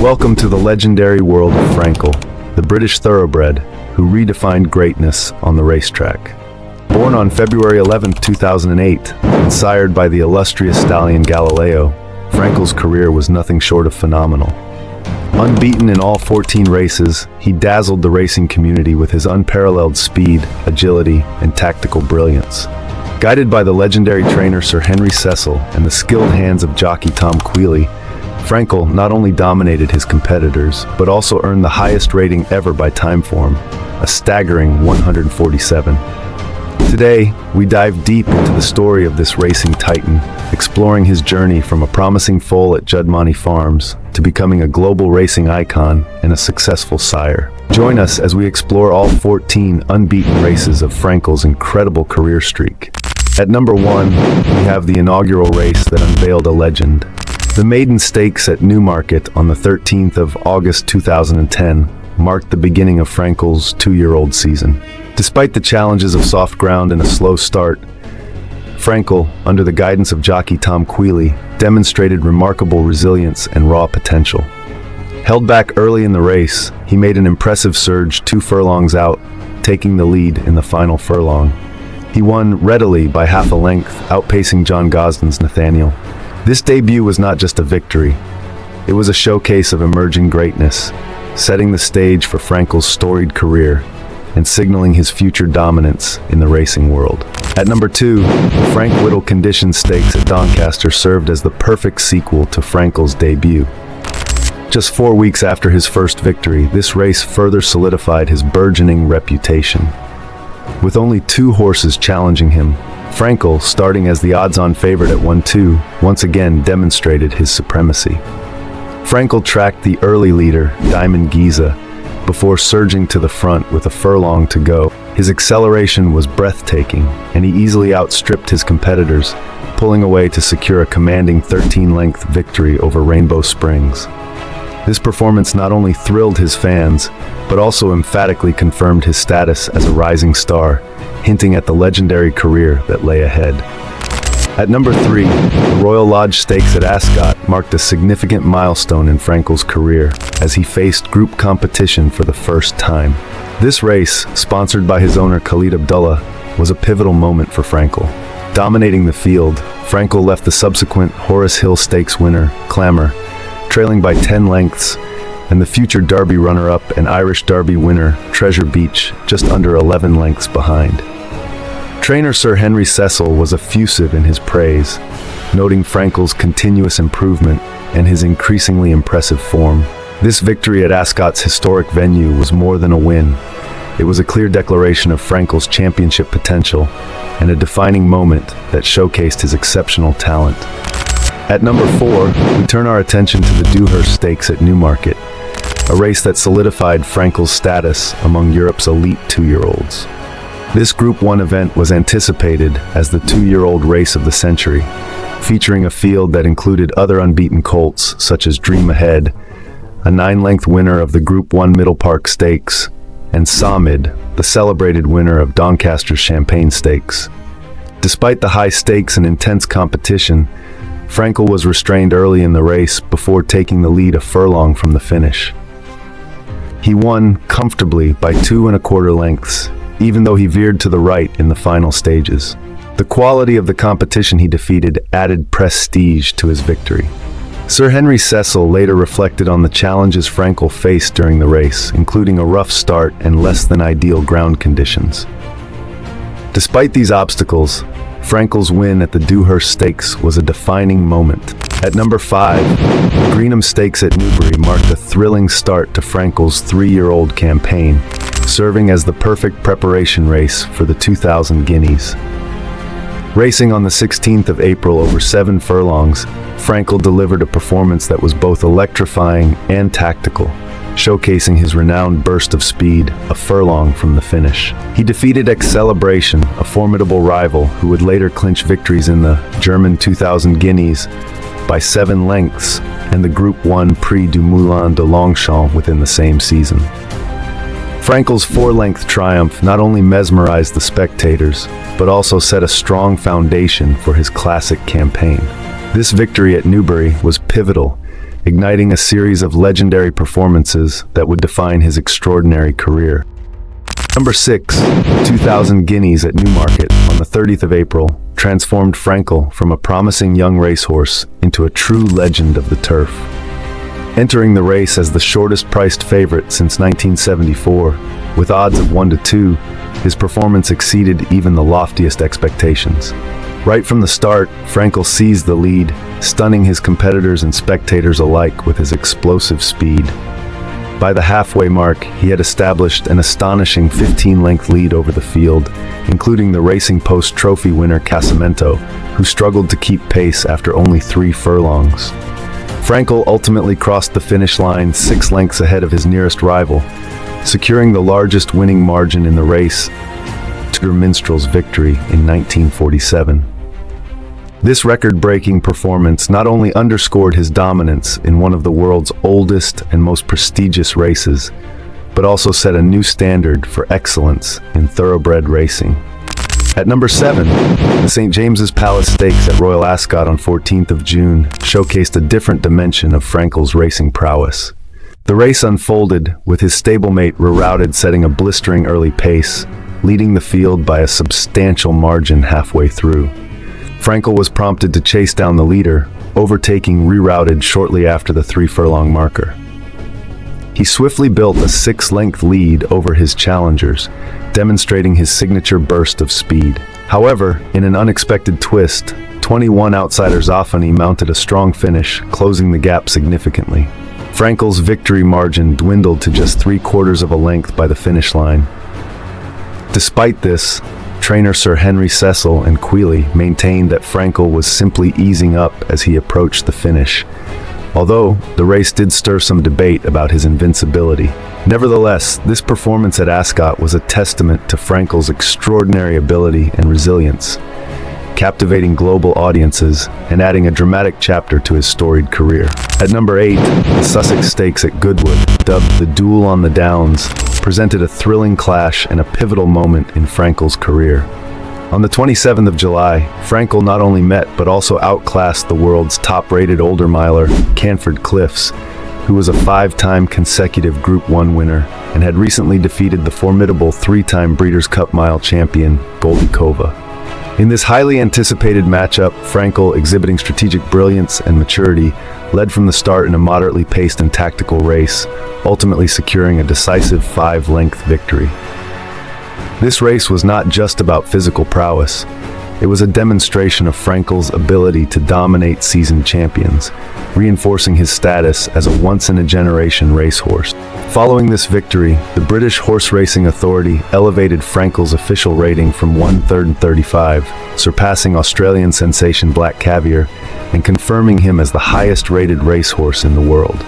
Welcome to the legendary world of Frankel, the British Thoroughbred who redefined greatness on the racetrack. Born on February 11, 2008, and sired by the illustrious stallion Galileo, Frankel's career was nothing short of phenomenal. Unbeaten in all 14 races, he dazzled the racing community with his unparalleled speed, agility, and tactical brilliance. Guided by the legendary trainer Sir Henry Cecil and the skilled hands of jockey Tom Queally, Frankel not only dominated his competitors, but also earned the highest rating ever by Timeform, a staggering 147. Today, we dive deep into the story of this racing titan, exploring his journey from a promising foal at Judmoney Farms to becoming a global racing icon and a successful sire. Join us as we explore all 14 unbeaten races of Frankel's incredible career streak. At number 1, we have the inaugural race that unveiled a legend. The Maiden Stakes at Newmarket on the 13th of August 2010 marked the beginning of Frankel's 2-year-old season. Despite the challenges of soft ground and a slow start, Frankel, under the guidance of jockey Tom Queally, demonstrated remarkable resilience and raw potential. Held back early in the race, he made an impressive surge 2 furlongs out, taking the lead in the final furlong. He won readily by half a length, outpacing John Gosden's Nathaniel. This debut was not just a victory, it was a showcase of emerging greatness, setting the stage for Frankel's storied career and signaling his future dominance in the racing world. At number 2, the Whittle Condition Stakes at Doncaster served as the perfect sequel to Frankel's debut. Just 4 weeks after his first victory, this race further solidified his burgeoning reputation. With only 2 horses challenging him, Frankel, starting as the odds-on favorite at 1-2, once again demonstrated his supremacy. Frankel tracked the early leader, Diamond Giza, before surging to the front with a furlong to go. His acceleration was breathtaking, and he easily outstripped his competitors, pulling away to secure a commanding 13-length victory over Rainbow Springs. This performance not only thrilled his fans, but also emphatically confirmed his status as a rising star, hinting at the legendary career that lay ahead. At number 3, the Royal Lodge Stakes at Ascot marked a significant milestone in Frankel's career as he faced group competition for the first time. This race, sponsored by his owner Khalid Abdullah, was a pivotal moment for Frankel. Dominating the field, Frankel left the subsequent Horace Hill Stakes winner, Clamour, trailing by 10 lengths, and the future Derby runner-up and Irish Derby winner, Treasure Beach, just under 11 lengths behind. Trainer Sir Henry Cecil was effusive in his praise, noting Frankel's continuous improvement and his increasingly impressive form. This victory at Ascot's historic venue was more than a win. It was a clear declaration of Frankel's championship potential and a defining moment that showcased his exceptional talent. At number 4, we turn our attention to the Dewhurst Stakes at Newmarket, a race that solidified Frankel's status among Europe's elite 2-year-olds. This Group 1 event was anticipated as the 2-year-old race of the century, featuring a field that included other unbeaten colts such as Dream Ahead, a 9-length winner of the Group 1 Middle Park Stakes, and Samid, the celebrated winner of Doncaster's Champagne Stakes. Despite the high stakes and intense competition, Frankel was restrained early in the race before taking the lead a furlong from the finish. He won comfortably by 2 1/4 lengths, even though he veered to the right in the final stages. The quality of the competition he defeated added prestige to his victory. Sir Henry Cecil later reflected on the challenges Frankel faced during the race, including a rough start and less than ideal ground conditions. Despite these obstacles, Frankel's win at the Dewhurst Stakes was a defining moment. At number 5, the Greenham Stakes at Newbury marked a thrilling start to Frankel's 3-year-old campaign, serving as the perfect preparation race for the 2000 Guineas. Racing on the 16th of April over 7 furlongs, Frankel delivered a performance that was both electrifying and tactical, showcasing his renowned burst of speed a furlong from the finish. He defeated Celebration, a formidable rival who would later clinch victories in the German 2000 Guineas by 7 lengths and the Group 1 Prix du Moulin de Longchamp within the same season. Frankel's 4-length triumph not only mesmerized the spectators, but also set a strong foundation for his classic campaign. This victory at Newbury was pivotal, igniting a series of legendary performances that would define his extraordinary career. Number 6, 2000 Guineas at Newmarket on the 30th of April transformed Frankel from a promising young racehorse into a true legend of the turf. Entering the race as the shortest-priced favorite since 1974, with odds of 1-2, his performance exceeded even the loftiest expectations. Right from the start, Frankel seized the lead, stunning his competitors and spectators alike with his explosive speed. By the halfway mark, he had established an astonishing 15-length lead over the field, including the Racing Post Trophy winner Casamento, who struggled to keep pace after only 3 furlongs. Frankel ultimately crossed the finish line 6 lengths ahead of his nearest rival, securing the largest winning margin in the race, Minstrel's victory in 1947. This record-breaking performance not only underscored his dominance in one of the world's oldest and most prestigious races, but also set a new standard for excellence in thoroughbred racing. At number 7, the St. James's Palace Stakes at Royal Ascot on 14th of June showcased a different dimension of Frankel's racing prowess. The race unfolded with his stablemate Rerouted setting a blistering early pace, leading the field by a substantial margin halfway through. Frankel was prompted to chase down the leader, overtaking Rerouted shortly after the 3-furlong marker. He swiftly built a 6-length lead over his challengers, demonstrating his signature burst of speed. However, in an unexpected twist, 21 outsider Zoffany mounted a strong finish, closing the gap significantly. Frankel's victory margin dwindled to just 3/4 of a length by the finish line. Despite this, trainer Sir Henry Cecil and Quealy maintained that Frankel was simply easing up as he approached the finish, although the race did stir some debate about his invincibility. Nevertheless, this performance at Ascot was a testament to Frankel's extraordinary ability and resilience, captivating global audiences and adding a dramatic chapter to his storied career. At number 8, the Sussex Stakes at Goodwood, dubbed the Duel on the Downs, presented a thrilling clash and a pivotal moment in Frankel's career. On the 27th of July, Frankel not only met but also outclassed the world's top-rated older miler, Canford Cliffs, who was a 5-time consecutive Group 1 winner and had recently defeated the formidable 3-time Breeders' Cup Mile champion, Goldie Kova. In this highly anticipated matchup, Frankel, exhibiting strategic brilliance and maturity, led from the start in a moderately paced and tactical race, ultimately securing a decisive 5-length victory. This race was not just about physical prowess. It was a demonstration of Frankel's ability to dominate seasoned champions, reinforcing his status as a once-in-a-generation racehorse. Following this victory, the British Horse Racing Authority elevated Frankel's official rating from 135, surpassing Australian sensation Black Caviar and confirming him as the highest-rated racehorse in the world.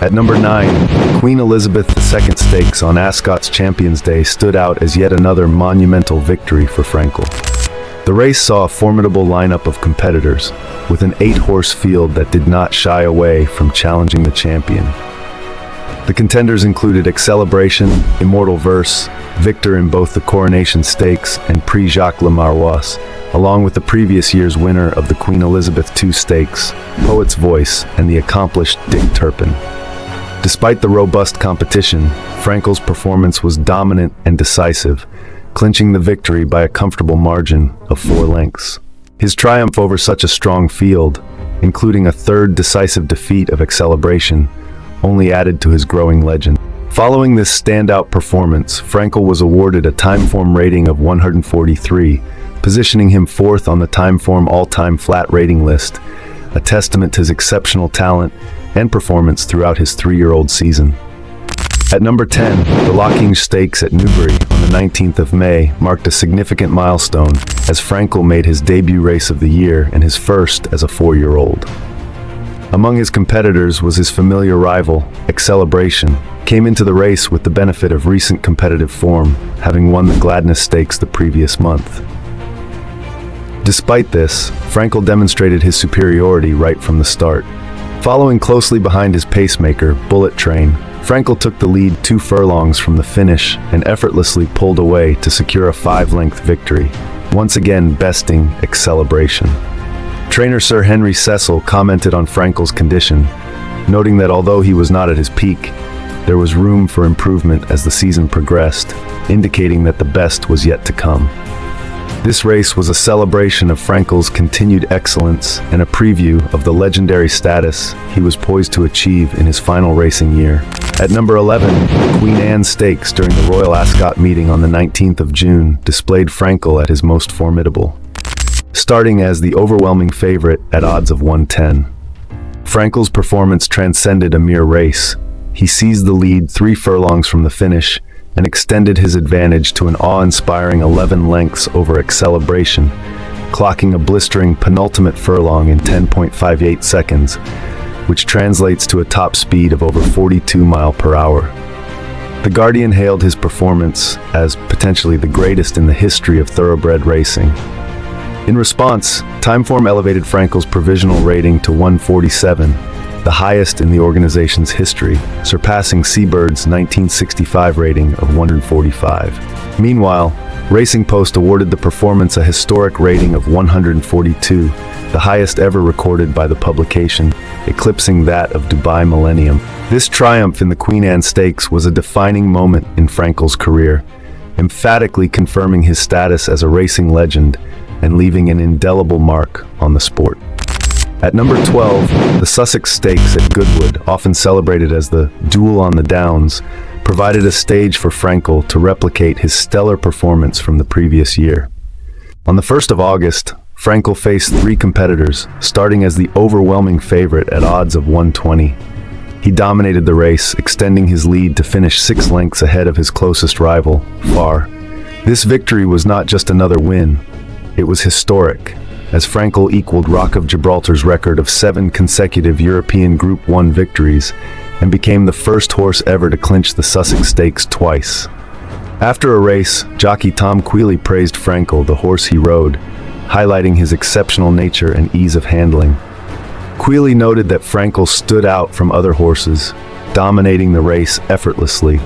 At number 9, Queen Elizabeth II Stakes on Ascot's Champions Day stood out as yet another monumental victory for Frankel. The race saw a formidable lineup of competitors, with an 8-horse field that did not shy away from challenging the champion. The contenders included Acceleration, Immortal Verse, victor in both the Coronation Stakes and Prix Jacques Le Marois, along with the previous year's winner of the Queen Elizabeth II Stakes, Poet's Voice, and the accomplished Dick Turpin. Despite the robust competition, Frankel's performance was dominant and decisive, clinching the victory by a comfortable margin of 4 lengths. His triumph over such a strong field, including a 3rd decisive defeat of Acceleration, only added to his growing legend. Following this standout performance, Frankel was awarded a Timeform rating of 143, positioning him 4th on the Timeform all-time flat rating list, a testament to his exceptional talent and performance throughout his 3-year-old season. At number 10, the Lockinge Stakes at Newbury on the 19th of May marked a significant milestone as Frankel made his debut race of the year and his first as a 4-year-old. Among his competitors was his familiar rival, Acceleration, came into the race with the benefit of recent competitive form, having won the Gladness Stakes the previous month. Despite this, Frankel demonstrated his superiority right from the start. Following closely behind his pacemaker, Bullet Train, Frankel took the lead 2 furlongs from the finish and effortlessly pulled away to secure a 5-length victory, once again besting Acceleration. Trainer Sir Henry Cecil commented on Frankel's condition, noting that although he was not at his peak, there was room for improvement as the season progressed, indicating that the best was yet to come. This race was a celebration of Frankel's continued excellence and a preview of the legendary status he was poised to achieve in his final racing year. At number 11, the Queen Anne Stakes during the Royal Ascot meeting on the 19th of June displayed Frankel at his most formidable, starting as the overwhelming favorite at odds of 110. Frankel's performance transcended a mere race. He seized the lead 3 furlongs from the finish and extended his advantage to an awe-inspiring 11 lengths over Celebration, clocking a blistering penultimate furlong in 10.58 seconds, which translates to a top speed of over 42 miles per hour. The Guardian hailed his performance as potentially the greatest in the history of thoroughbred racing. In response, Timeform elevated Frankel's provisional rating to 147, the highest in the organization's history, surpassing Seabird's 1965 rating of 145. Meanwhile, Racing Post awarded the performance a historic rating of 142, the highest ever recorded by the publication, eclipsing that of Dubai Millennium. This triumph in the Queen Anne Stakes was a defining moment in Frankel's career, emphatically confirming his status as a racing legend and leaving an indelible mark on the sport. At number 12, the Sussex Stakes at Goodwood, often celebrated as the Duel on the Downs, provided a stage for Frankel to replicate his stellar performance from the previous year. On the 1st of August, Frankel faced 3 competitors, starting as the overwhelming favorite at odds of 120. He dominated the race, extending his lead to finish 6 lengths ahead of his closest rival, Far. This victory was not just another win, it was historic, as Frankel equaled Rock of Gibraltar's record of 7 consecutive European Group 1 victories and became the first horse ever to clinch the Sussex Stakes twice. After a race, jockey Tom Queally praised Frankel, the horse he rode, highlighting his exceptional nature and ease of handling. Queally noted that Frankel stood out from other horses, dominating the race effortlessly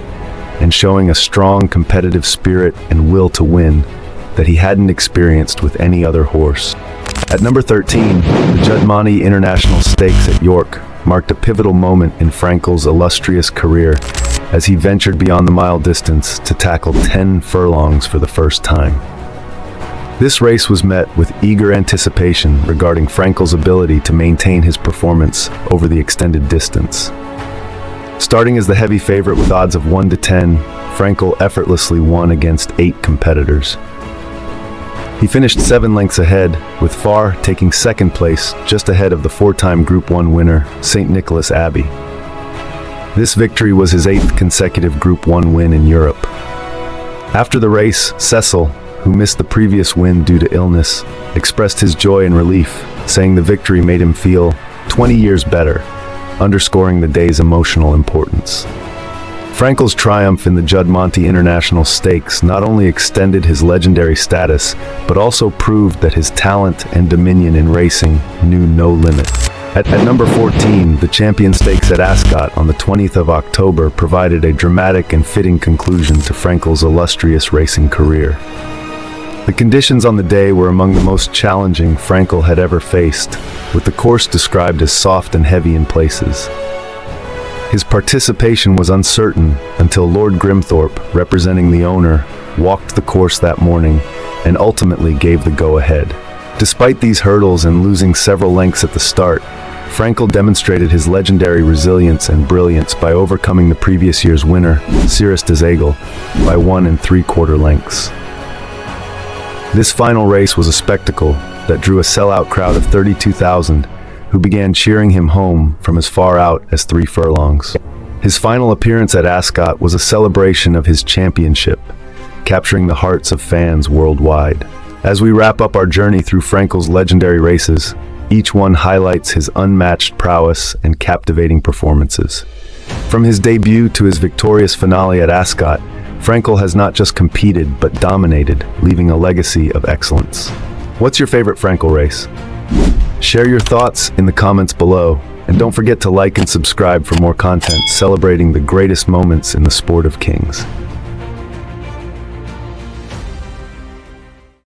and showing a strong competitive spirit and will to win that he hadn't experienced with any other horse. At number 13, the Juddmonte International Stakes at York marked a pivotal moment in Frankel's illustrious career as he ventured beyond the mile distance to tackle 10 furlongs for the first time. This race was met with eager anticipation regarding Frankel's ability to maintain his performance over the extended distance. Starting as the heavy favorite with odds of 1 to 10, Frankel effortlessly won against 8 competitors. He finished 7 lengths ahead, with Far taking 2nd place just ahead of the 4-time Group 1 winner, St. Nicholas Abbey. This victory was his 8th consecutive Group 1 win in Europe. After the race, Cecil, who missed the previous win due to illness, expressed his joy and relief, saying the victory made him feel 20 years better, underscoring the day's emotional importance. Frankel's triumph in the Juddmonte International Stakes not only extended his legendary status, but also proved that his talent and dominion in racing knew no limit. At number 14, the Champion Stakes at Ascot on the 20th of October provided a dramatic and fitting conclusion to Frankel's illustrious racing career. The conditions on the day were among the most challenging Frankel had ever faced, with the course described as soft and heavy in places. His participation was uncertain until Lord Grimthorpe, representing the owner, walked the course that morning and ultimately gave the go-ahead. Despite these hurdles and losing several lengths at the start, Frankel demonstrated his legendary resilience and brilliance by overcoming the previous year's winner, Cirrus des Aigles, by 1 3/4 lengths. This final race was a spectacle that drew a sellout crowd of 32,000, who began cheering him home from as far out as 3 furlongs. His final appearance at Ascot was a celebration of his championship, capturing the hearts of fans worldwide. As we wrap up our journey through Frankel's legendary races, each one highlights his unmatched prowess and captivating performances. From his debut to his victorious finale at Ascot, Frankel has not just competed but dominated, leaving a legacy of excellence. What's your favorite Frankel race? Share your thoughts in the comments below, and don't forget to like and subscribe for more content celebrating the greatest moments in the sport of kings.